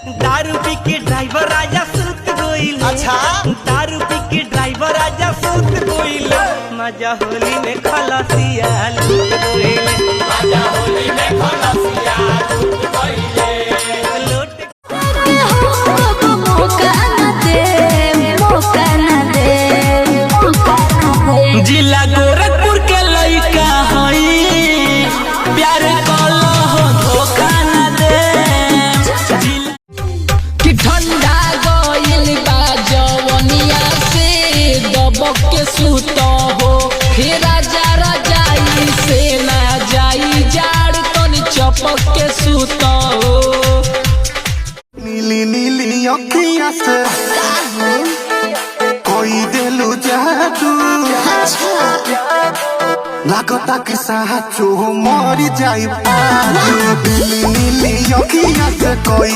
दारू पी के ड्राइवर राजा सुत गोइल। अच्छा दारू पी के ड्राइवर राजा सुत गोइल। मजा होली में खलासिया लूट गोइल। मजा होली में खलासिया लूट गइले। जिला गोरखपुर के लइका हई प्यार कलो हो धोखा न दे। कि ठंडा गइल बा जवनिया से दबक के सुत हो। हे राजा रजाई से ना जाई जाड़ तनी चपक के सुत हो। नीली नीली अखियाँ से कोई दिलु जादू लागता कि साचो मर जाई। नीली नीली अखियाँ से कोई